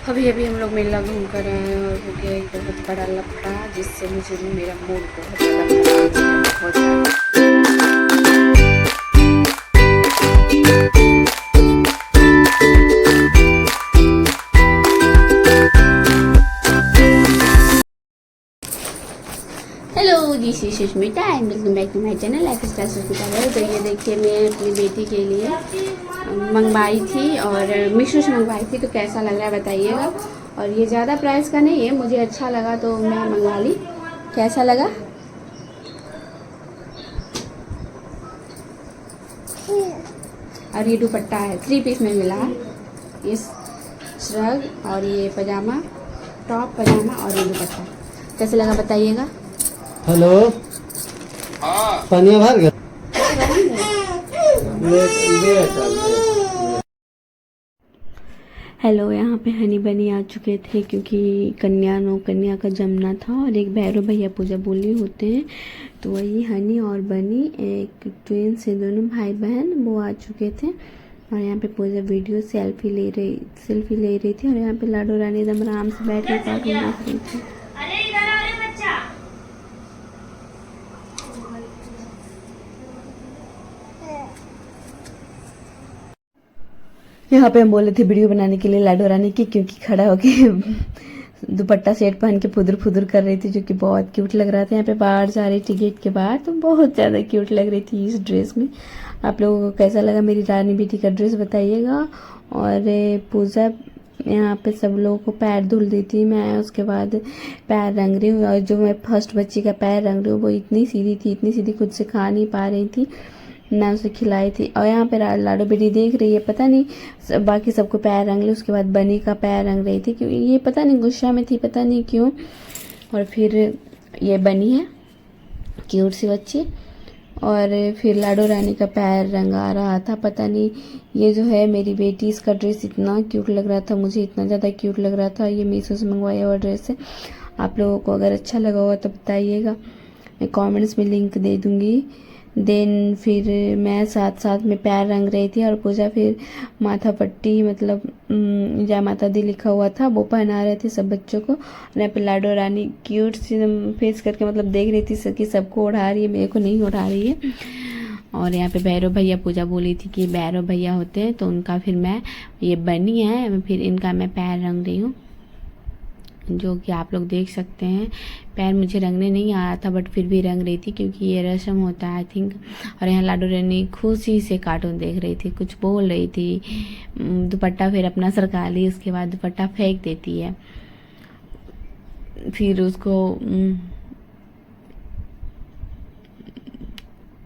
अभी अभी हम लोग मेला घूम कर आए हैं और हो गया एक बहुत बड़ा लफड़ा, जिससे मुझे मेरा मूड बहुत ज़्यादा खराब हो गया, बहुत ज़्यादा। Hello, this is Sushmita and welcome back to my channel lifestyle Sushmita है। तो ये देखिए, मैं अपनी बेटी के लिए मंगवाई थी और मीशो से मंगवाई थी। तो कैसा लग रहा है बताइएगा। और ये ज़्यादा प्राइस का नहीं है, मुझे अच्छा लगा तो मैं मंगवा ली। कैसा लगा? और ये दुपट्टा है, 3 पीस में मिला है। ये श्रग और ये पजामा, टॉप पजामा और ये दुपट्टा। कैसे लगा बताइएगा। हेलो। पानी भर गया। हेलो, यहाँ पे हनी बनी आ चुके थे क्योंकि कन्या का जमना था और एक भैरव भैया पूजा बोली होते हैं। तो वही हनी और बनी, एक ट्विन से दोनों भाई बहन, वो आ चुके थे। और यहाँ पे पूजा वीडियो सेल्फी ले रही थी। और यहाँ पे लाडो रानी एकदम आराम से बैठ के कार्टून देख रही थी। यहाँ पे हम बोले थे वीडियो बनाने के लिए लाडो रानी की, क्योंकि खड़ा होके दुपट्टा सेट पहन के फुदर फुदर कर रही थी, जो कि बहुत क्यूट लग रहा था। यहाँ पे बाहर जा रही थी गेट के बाहर, तो बहुत ज़्यादा क्यूट लग रही थी इस ड्रेस में। आप लोगों को कैसा लगा मेरी रानी बेटी का ड्रेस बताइएगा। और पूजा यहाँ पे सब लोगों को पैर धुल दी थी मैं, उसके बाद पैर रंग रही हूँ। और जो मैं फर्स्ट बच्ची का पैर रंग रही हूँ वो इतनी सीधी खुद से खा नहीं पा रही थी, ना उसे खिलाई थी। और यहाँ पे लाडो बेटी देख रही है, पता नहीं बाकी सबको पैर रंग ली, उसके बाद बनी का पैर रंग रही थी, क्योंकि ये पता नहीं गुस्सा में थी, पता नहीं क्यों। और फिर ये बनी है क्यूट सी बच्ची। और फिर लाडो रानी का पैर रंगा रहा था, पता नहीं। ये जो है मेरी बेटी, इसका ड्रेस इतना क्यूट लग रहा था, मुझे इतना ज़्यादा क्यूट लग रहा था। ये मीशो से मंगवाया हुआ ड्रेस है। आप लोगों को अगर अच्छा लगा होगा तो बताइएगा, मैं कमेंट्स में लिंक दे दूँगी। देन फिर मैं साथ साथ में पैर रंग रही थी और पूजा फिर माथा पट्टी, मतलब जय माता दी लिखा हुआ था, वो पहना रहे थे सब बच्चों को। और यहाँ पे लाडो रानी क्यूट सी फेस करके मतलब देख रही थी कि सबको उड़ा रही है, मेरे को नहीं उड़ा रही है। और यहाँ पे भैरव भैया पूजा बोली थी कि भैरव भैया होते हैं, तो उनका फिर मैं, ये बनी है, फिर इनका मैं पैर रंग रही हूँ, जो कि आप लोग देख सकते हैं। पैर मुझे रंगने नहीं आ रहा था, बट फिर भी रंग रही थी क्योंकि ये रस्म होता है आई थिंक। और यहाँ लाडो रानी खुशी से कार्टून देख रही थी, कुछ बोल रही थी। दुपट्टा फिर अपना सरका ली, उसके बाद दुपट्टा फेंक देती है। फिर उसको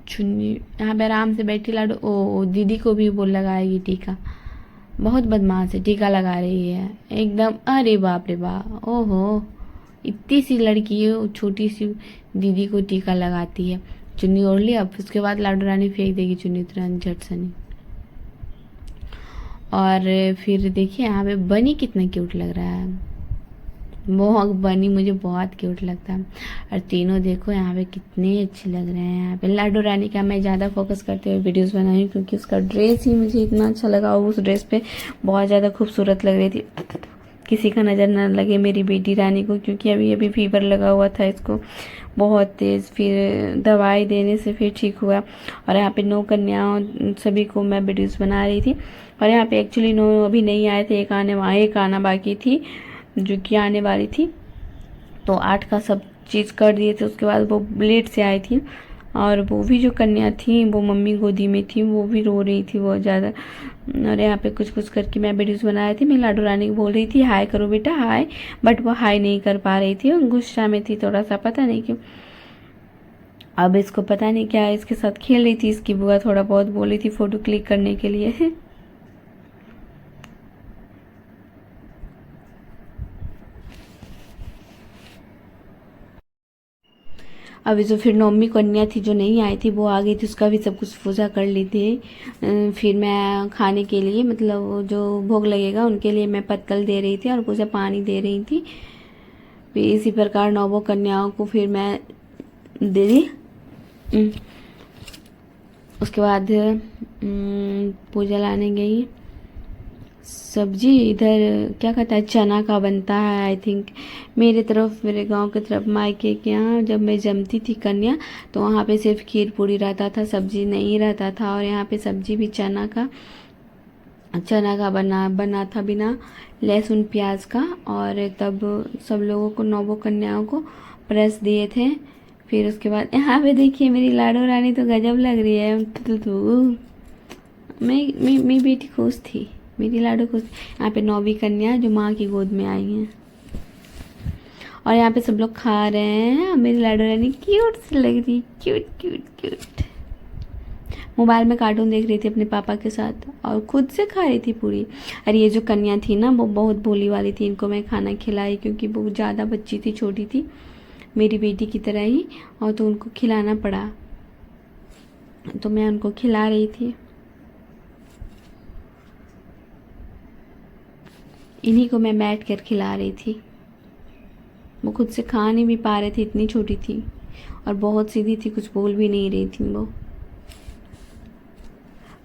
चुन्नी, यहाँ पे आराम से बैठी लाडो, ओ दीदी को भी बोल लगाएगी टीका। बहुत बदमाश है, टीका लगा रही है एकदम। अरे बाप रे बाप, ओहो, इतनी सी लड़की है, छोटी सी दीदी को टीका लगाती है। चुन्नी ओढ़ ली, अब उसके बाद लाडो रानी फेंक देगी चुन्नी तुरंत झट से नहीं। और फिर देखिए यहाँ पे बनी कितना क्यूट लग रहा है, वो बनी मुझे बहुत क्यूट लगता है। और तीनों देखो यहाँ पे कितने अच्छे लग रहे हैं। यहाँ पे लाडो रानी का मैं ज़्यादा फोकस करते हुए वीडियोस बनाई हूँ, क्योंकि उसका ड्रेस ही मुझे इतना अच्छा लगा, और उस ड्रेस पे बहुत ज़्यादा खूबसूरत लग रही थी। किसी का नज़र ना लगे मेरी बेटी रानी को, क्योंकि अभी अभी फीवर लगा हुआ था इसको बहुत तेज़, फिर दवाई देने से फिर ठीक हुआ। और यहाँ पे 9 कन्याओं सभी को मैं वीडियोस बना रही थी। और यहाँ पे एक्चुअली 9 अभी नहीं आए थे, एक आना बाकी थी, जो कि आने वाली थी। तो 8 का सब चीज़ कर दिए थे, उसके बाद वो लेट से आई थी। और वो भी जो कन्या थी वो मम्मी गोदी में थी, वो भी रो रही थी बहुत ज़्यादा। और यहाँ पे कुछ कुछ करके मैं वीडियोस बना रही थी। मैं लाडो रानी को बोल रही थी हाय करो बेटा हाय, बट वो हाय नहीं कर पा रही थी, गुस्सा में थी थोड़ा सा, पता नहीं क्यों। अब इसको पता नहीं क्या, इसके साथ खेल रही थी, इसकी बुआ थोड़ा बहुत बोली थी फ़ोटो क्लिक करने के लिए। अभी जो फिर नौमी कन्या थी जो नहीं आई थी, वो आ गई थी, उसका भी सब कुछ पूजा कर ली थी। फिर मैं खाने के लिए, मतलब जो भोग लगेगा उनके लिए मैं पत्तल दे रही थी और पूजा पानी दे रही थी। फिर इसी प्रकार नौवों कन्याओं को फिर मैं दे दी। उसके बाद पूजा लाने गई सब्जी इधर क्या कहता है, चना का बनता है आई थिंक। मेरे तरफ, मेरे गांव की तरफ, मायके के यहाँ जब मैं जमती थी कन्या, तो वहाँ पे सिर्फ खीर पूड़ी रहता था, सब्जी नहीं रहता था। और यहाँ पे सब्जी भी चना का बना था, बिना लहसुन प्याज का। और तब सब लोगों को, 9 कन्याओं को प्रेस दिए थे। फिर उसके बाद यहाँ पे देखिए मेरी लाडो रानी तो गजब लग रही है। मेरी बेटी खुश थी, मेरी लाडो खुश। यहाँ पे 9वीं कन्या जो माँ की गोद में आई हैं, और यहाँ पे सब लोग खा रहे हैं। मेरी लाडो रानी क्यूट सी लग रही, क्यूट क्यूट क्यूट। मोबाइल में कार्टून देख रही थी अपने पापा के साथ, और खुद से खा रही थी पूरी। और ये जो कन्या थी ना, वो बहुत भोली वाली थी। इनको मैं खाना खिलाई क्योंकि वो ज़्यादा बच्ची थी, छोटी थी, मेरी बेटी की तरह ही, और तो उनको खिलाना पड़ा, तो मैं उनको खिला रही थी। इन्हीं को मैं बैठ कर खिला रही थी। वो खुद से खा नहीं भी पा रहे थे, इतनी छोटी थी और बहुत सीधी थी, कुछ बोल भी नहीं रही थी वो।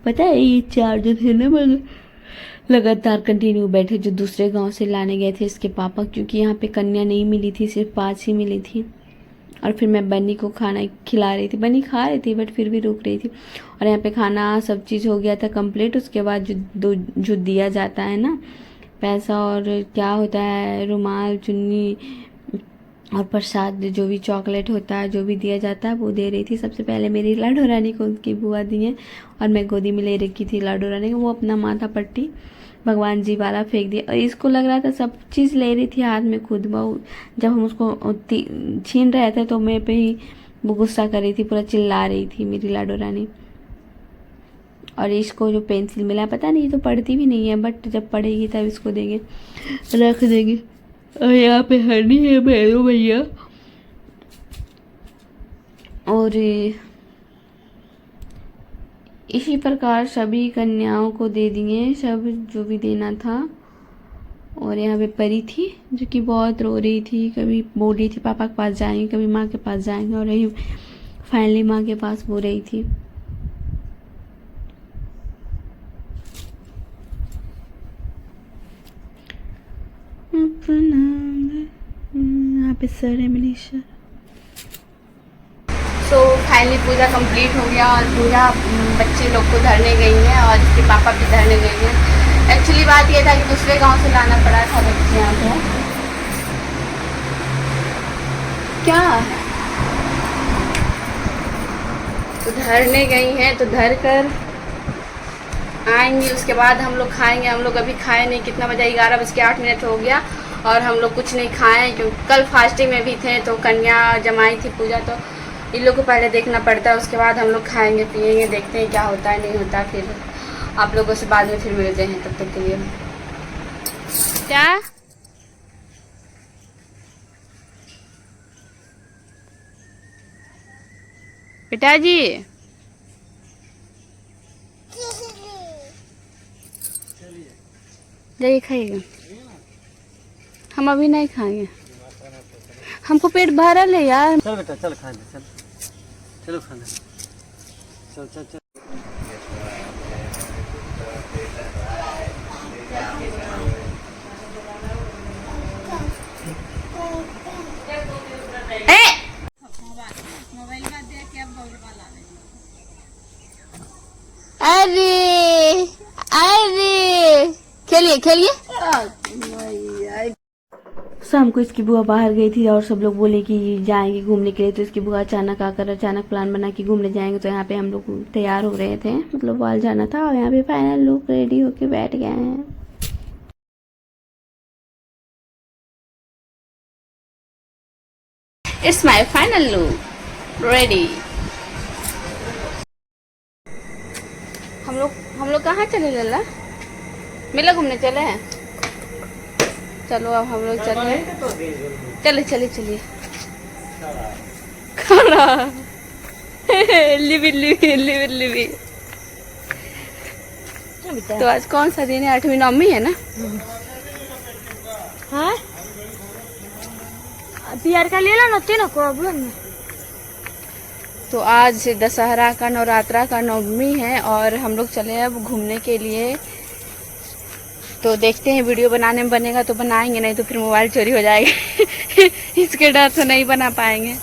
पता है ये 4 जो थे ना, मगर लगातार कंटिन्यू बैठे, जो दूसरे गांव से लाने गए थे इसके पापा, क्योंकि यहाँ पे कन्या नहीं मिली थी, सिर्फ 5 ही मिली थी। और फिर मैं बन्नी को खाना खिला रही थी, बन्नी खा रही थी बट फिर भी रुक रही थी। और यहाँ पे खाना सब चीज़ हो गया था कंप्लीट। उसके बाद जो दिया जाता है ना, पैसा और क्या होता है, रुमाल, चुन्नी और प्रसाद, जो भी चॉकलेट होता है, जो भी दिया जाता है वो दे रही थी। सबसे पहले मेरी लाडो रानी को उनकी बुआ दी है, और मैं गोदी में ले रखी थी लाडो रानी को। वो अपना माथा पट्टी भगवान जी वाला फेंक दिया, और इसको लग रहा था सब चीज़ ले रही थी हाथ में खुद। वो जब हम उसको छीन रहे थे तो मैं पे ही वो गुस्सा कर रही थी, पूरा चिल्ला रही थी मेरी लाडो रानी। और इसको जो पेंसिल मिला, पता नहीं, तो पढ़ती भी नहीं है, बट जब पढ़ेगी तब इसको देंगे, रख देंगे। और यहाँ पे हनी है भैरो भैया, और इसी प्रकार सभी कन्याओं को दे दिए सब जो भी देना था। और यहाँ पे परी थी जो कि बहुत रो रही थी, कभी बोल रही थी पापा के पास जाएंगे, कभी माँ के पास जाएंगे, और यही फाइनली माँ के पास बोल रही थी। यहाँ पे सर है मनीषा। तो फाइनली पूजा कंप्लीट हो गया, और पूजा बच्चे लोग को धरने गई हैं, और इसके पापा भी धरने गई हैं। एक्चुअली बात ये था कि दूसरे गांव से लाना पड़ा था बच्चे यहाँ पे। क्या तो धरने गई हैं, तो धर कर आएंगे, उसके बाद हम लोग खाएंगे। हम लोग अभी खाए नहीं, कितना बजा, 11:08 हो गया, और हम लोग कुछ नहीं खाए क्योंकि कल फास्टिंग में भी थे। तो कन्या जमाई थी पूजा, तो इन लोग को पहले देखना पड़ता है, उसके बाद हम लोग खाएंगे पिएंगे, देखते हैं क्या होता है नहीं होता। फिर आप लोगों से बाद में फिर मिलते हैं, तब तक के लिए क्या पिताजी जाइए खाइएगा, हम अभी नहीं खाएंगे, हमको पेट भरल है यार। चल बेटा चल खाने, चल चलो खाने, चल चल चल। अरे अरे खेलिए खेलिए। शाम को इसकी बुआ बाहर गई थी, और सब लोग बोले कि जाएंगे घूमने के लिए। तो इसकी बुआ अचानक प्लान बना कि घूमने जाएंगे। तो यहाँ पे हम लोग तैयार हो रहे थे, मतलब बाल जाना था, और यहाँ पे फाइनल लुक रेडी होके बैठ गए हैं। It's my final look ready. हम लोग कहाँ चले लल्ला? मेला घूमने चले हैं। चलो अब हम लोग चले चलिए खाना लिवी। तो आज कौन सा दिन है? 8वीं 9वीं है ना? हाँ बिहार का ले लो ना, तीनों को अब। तो आज दशहरा का, नवरात्रा का 9वीं है, और हम लोग चले अब घूमने के लिए तो देखते हैं वीडियो बनाने में बनेगा तो बनाएंगे, नहीं तो फिर मोबाइल चोरी हो जाएगा इसके डर से नहीं बना पाएंगे।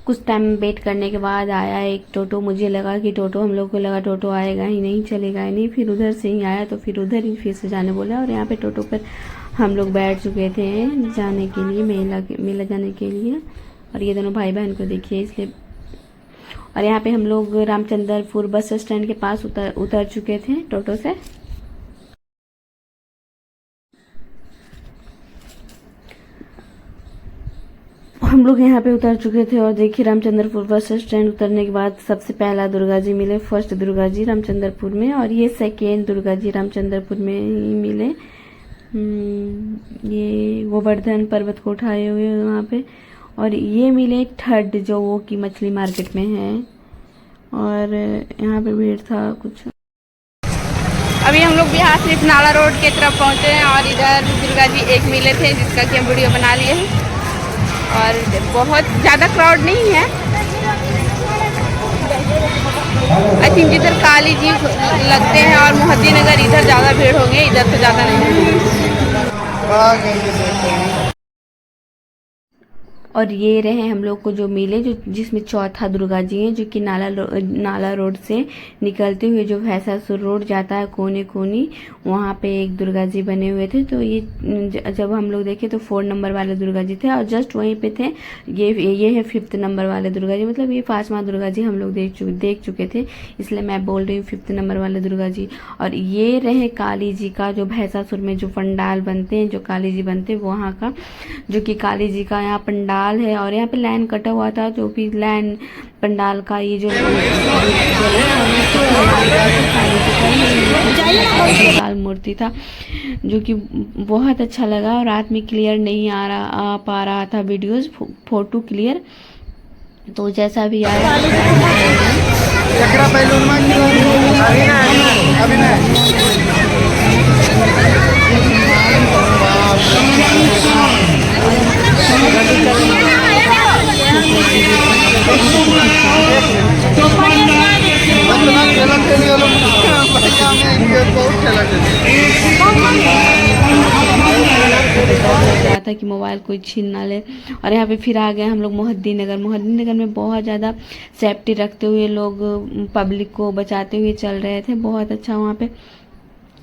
कुछ टाइम वेट करने के बाद आया एक टोटो। मुझे लगा कि टोटो, हम लोग को लगा टोटो आएगा ही नहीं, चलेगा ही नहीं। फिर उधर से ही आया तो फिर उधर ही फिर से जाने बोला। और यहाँ पे टोटो पर हम लोग बैठ चुके थे जाने के लिए, मेला जाने के लिए। और ये दोनों भाई बहन को देखिए, इसलिए। और यहाँ पे हम लोग रामचंद्रपुर बस स्टैंड के पास उतर चुके थे टोटो से। हम लोग यहाँ पे उतर चुके थे और देखिए रामचंद्रपुर बस स्टैंड उतरने के बाद सबसे पहला दुर्गा जी मिले। फर्स्ट दुर्गा जी रामचंद्रपुर में, और ये सेकेंड दुर्गा जी रामचंद्रपुर में ही मिले। ये गोवर्धन पर्वत को उठाए हुए वहाँ पे। और ये मिले थर्ड, जो वो की मछली मार्केट में है। और यहाँ पे भीड़ था कुछ। अभी हम लोग बिहार सिर्फ नाला रोड के तरफ पहुँचे हैं और इधर दुर्गा जी एक मिले थे जिसका कि हम वीडियो बना लिए हैं। और बहुत ज़्यादा क्राउड नहीं है। आई थिंक जिधर काली जी लगते हैं और मोहद्दी नगर इधर ज़्यादा भीड़ होंगे, इधर तो ज़्यादा नहीं है। और ये रहे हम लोग को जो मिले, जो जिसमें चौथा दुर्गा जी है, जो कि नाला रोड से निकलते हुए जो भैंसासुर रोड जाता है कोने कोनी, वहाँ पे एक दुर्गा जी बने हुए थे। तो ये जब हम लोग देखे तो 4 नंबर वाले दुर्गा जी थे और जस्ट वहीं पे थे। ये है 5th नंबर वाले दुर्गा जी, मतलब ये 5वां दुर्गा जी हम लोग देख चुके थे, इसलिए मैं बोल रही हूँ 5th नंबर वाले दुर्गा जी। और ये रहे काली जी का, जो भैंसासुर में जो पंडाल बनते हैं, जो काली जी बनते हैं वहाँ का, जो कि काली जी का यहाँ पंडाल है। और यहाँ पे लाइन कटा हुआ था, जो भी लाइन पंडाल का ये जो लाल मूर्ति था, जो कि बहुत अच्छा लगा। और रात में क्लियर नहीं आ पा रहा था वीडियोस, फोटो क्लियर, तो जैसा भी आया था कि मोबाइल कोई छीन ना ले। और यहाँ पे फिर आ गए हम लोग मोहद्दी नगर में बहुत ज़्यादा सेफ्टी रखते हुए लोग पब्लिक को बचाते हुए चल रहे थे। बहुत अच्छा वहाँ पे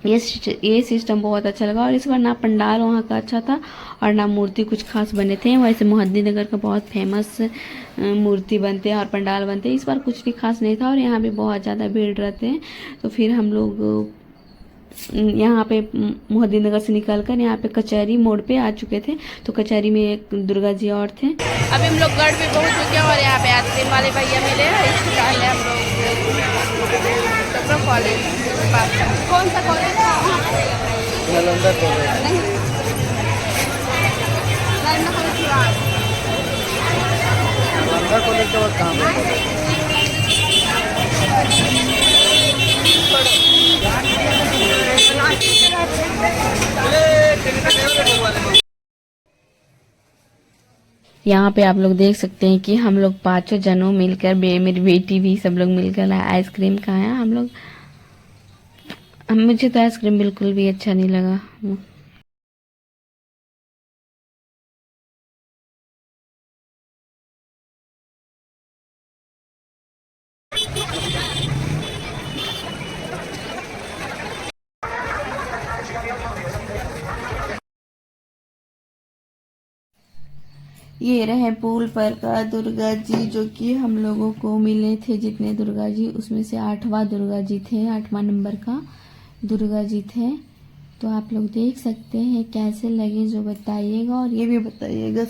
ये सिस्टम बहुत अच्छा लगा। और इस बार ना पंडाल वहाँ का अच्छा था और ना मूर्ति कुछ खास बने थे। वैसे मोहद्दी नगर का बहुत फेमस मूर्ति बनते हैं और पंडाल बनते हैं, इस बार कुछ भी खास नहीं था। और यहाँ पे बहुत ज़्यादा भीड़ रहते हैं। तो फिर हम लोग यहाँ पे मोहद्दी नगर से निकलकर यहाँ पे कचहरी मोड़ पे आ चुके थे। तो कचहरी में एक दुर्गा जी और थे। अभी हम लोग गढ़ पे पहुँच चुके हैं और यहाँ पे आइसक्रीम वाले भैया मिले। इससे पहले हम लोग कॉलेज, कौन सा कॉलेज था? नालंदा कॉलेज। नालंदा कॉलेज का कहाँ है? यहाँ पे आप लोग देख सकते हैं कि हम लोग 5 जनों मिलकर, मेरी बेटी भी, सब लोग मिलकर आइसक्रीम खाया हम लोग। मुझे तो आइसक्रीम बिल्कुल भी अच्छा नहीं लगा। ये रहे पुल पर का दुर्गा जी, जो कि हम लोगों को मिले थे। जितने दुर्गा जी उसमें से 8वां दुर्गा जी थे, 8वां नंबर का दुर्गा जी थे। तो आप लोग देख सकते हैं कैसे लगे, जो बताइएगा। और ये भी बताइएगा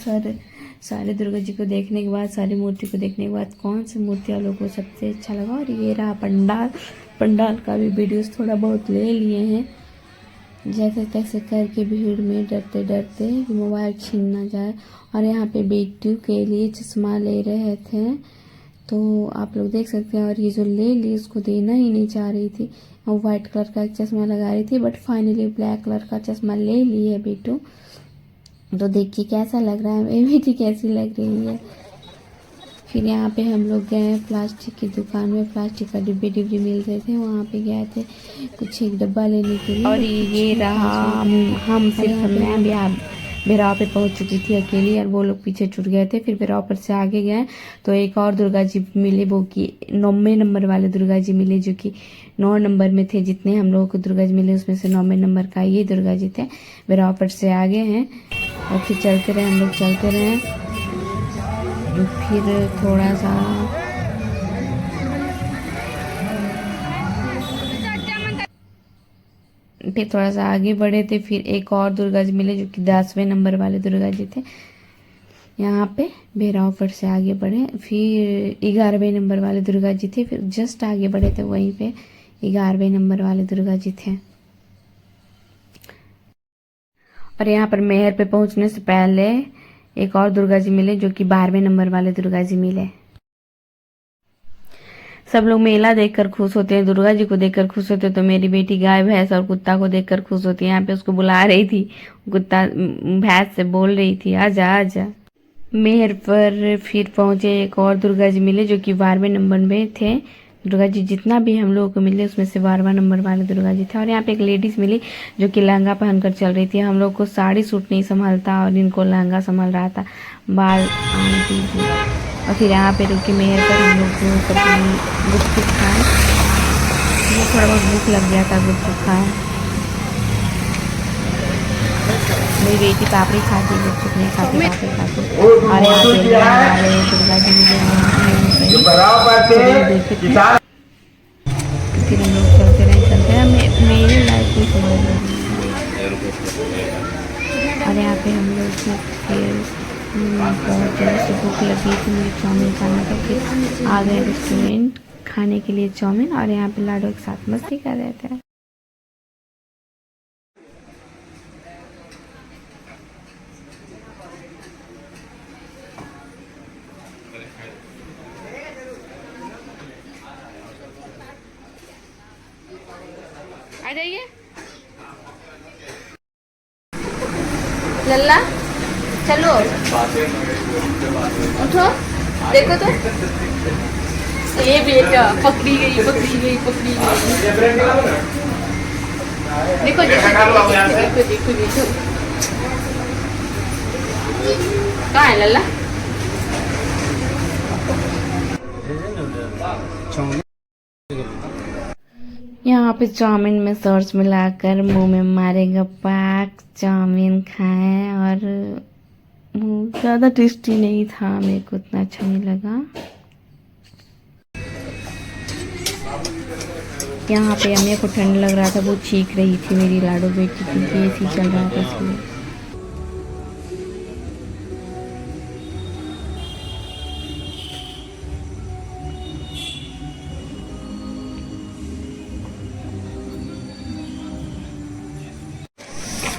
सारे दुर्गा जी को देखने के बाद, सारी मूर्ति को देखने के बाद, कौन सी मूर्ति आप लोगों को सबसे अच्छा लगा। और ये रहा पंडाल का भी वीडियोस थोड़ा बहुत ले लिए हैं, जैसे तैसे करके भीड़ में डरते डरते कि मोबाइल छीन ना जाए। और यहाँ पे बेटी के लिए चश्मा ले रहे थे, तो आप लोग देख सकते हैं। और ये जो ले ली उसको देना ही नहीं चाह रही थी, वो वाइट कलर का चश्मा लगा रही थी, बट फाइनली ब्लैक कलर का चश्मा ले ली है बेटू। तो देखिए कैसा लग रहा है, मेरी बेटी कैसी लग रही है। फिर यहाँ पे हम लोग गए प्लास्टिक की दुकान में, प्लास्टिक का डिब्बे डिब्बे मिल रहे थे, वहाँ पे गए थे कुछ एक डब्बा लेने के लिए। और ये रहा हम सिर्फ मैं बिराव पे पहुँच चुकी थी अकेली, और वो लोग पीछे छूट गए थे। फिर बिराव पर से आगे गए तो एक और दुर्गा जी मिले, वो कि 9वें नंबर वाले दुर्गा जी मिले, जो कि 9 नंबर में थे। जितने हम लोगों को दुर्गा जी मिले उसमें से 9वें नंबर का ये दुर्गा जी थे। बिराव पर से आगे हैं और फिर चलते रहे, हम लोग चलते रहे। फिर थोड़ा सा आगे बढ़े थे, फिर एक और दुर्गा जी मिले, जो कि 10वें नंबर वाले दुर्गा जी थे। यहाँ पे बेराव पर से आगे बढ़े, फिर 11वें नंबर वाले दुर्गा जी थे। फिर जस्ट आगे बढ़े थे, वहीं पे 11वें नंबर वाले दुर्गा जी थे। और यहाँ पर मेहर पे पहुंचने से पहले एक और दुर्गा जी मिले, जो कि 12वें नंबर वाले दुर्गा जी मिले। सब लोग मेला देखकर खुश होते हैं, दुर्गा जी को देखकर खुश होते हैं, तो मेरी बेटी गाय भैंस और कुत्ता को देखकर खुश होती है। यहाँ पे उसको बुला रही थी, कुत्ता भैंस से बोल रही थी आजा आजा। मेहर पर फिर पहुंचे, एक और दुर्गा जी मिले, जो कि 12वें नंबर में थे। दुर्गा जी जितना भी हम लोगों को मिले उसमें से 12वां नंबर वाले दुर्गा जी थे। और यहाँ पे एक लेडीज मिली, जो कि लहंगा पहनकर चल रही थी। हम लोग को साड़ी सूट नहीं संभालता और इनको लहंगा संभाल रहा था बाल आंटी जी। और फिर यहाँ पे रुके मेहर पर, हम लोग गुपचुप खाए, मुझे थोड़ा बहुत भूख लग गया था, गुपचुप खाए। मेरी बेटी पापड़ी खाती, गुपचुप नहीं खाती, पापड़ी खाती। और यहाँ पे दुर्गा जी मिले, फिर हम लोग चलते रहे। मेरी लाइफ में समझ रही। और यहाँ पे हम लोग फिर बहुत जोर से भूख लगी थी, मुझे चाउमीन खाना था। फिर आ गए रेस्टोरेंट खाने के लिए चाउमीन, और यहाँ पे लाडो के साथ मस्ती कर रहे थे। आ जाइए लल्ला, चलो उठो, देखो तो ये बेटा पकड़ी गई। देखो कहाँ है लल्ला? यहाँ पे चाउमीन में सॉस मिलाकर मुंह में मारेगा पाक, चाउमीन खाएं। और ज़्यादा टेस्टी नहीं था, मेरे को उतना अच्छा नहीं लगा। यहाँ पे अम्मी को ठंड लग रहा था, वो चीख रही थी मेरी लाडो बेटी, क्योंकि एसी चल रहा था इसलिए।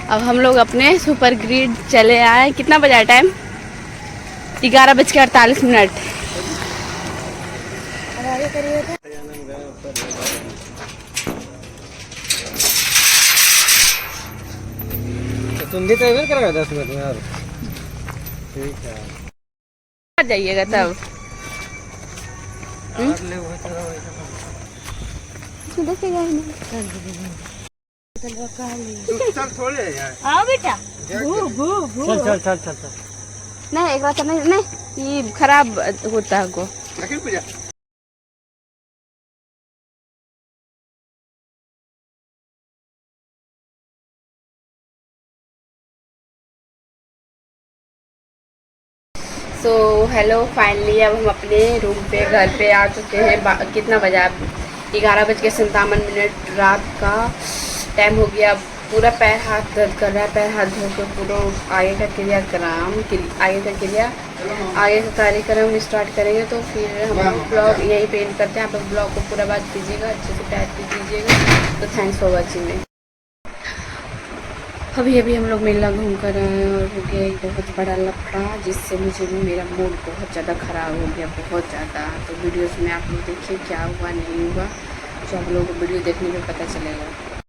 अब हम लोग अपने सुपर ग्रिड चले आए। कितना बजा टाइम? 11:48। तुम भी तो इधर करेगा 10 मिनट में यार। ठीक है, आ जाइएगा तब। चल थोड़े यार। आओ बेटा। चल चल चल चल। नहीं एक बात नहीं, ये खराब होता है को। सो हेलो, फाइनली अब हम अपने रूम पे घर पे आ चुके हैं। कितना बजा? 11:57 रात का टाइम हो गया। पूरा पैर हाथ दर्द कर रहा है, पैर हाथ धो के पूरा आगे का कार्यक्रम स्टार्ट करेंगे। तो फिर हम ब्लॉग यहीं पे एंड करते हैं। आप ब्लॉग को पूरा बात कीजिएगा, अच्छे से टाइप कीजिएगा। तो थैंक्स फॉर वॉचिंग। अभी हम लोग मेला घूम कर आए और हो गया एक बहुत बड़ा लफड़ा, जिससे मुझे मेरा मूड बहुत ज़्यादा ख़राब हो गया, बहुत ज़्यादा। तो वीडियोस में आप लोग देखिए क्या हुआ नहीं हुआ, जो आप लोगों को वीडियो देखने में पता चलेगा।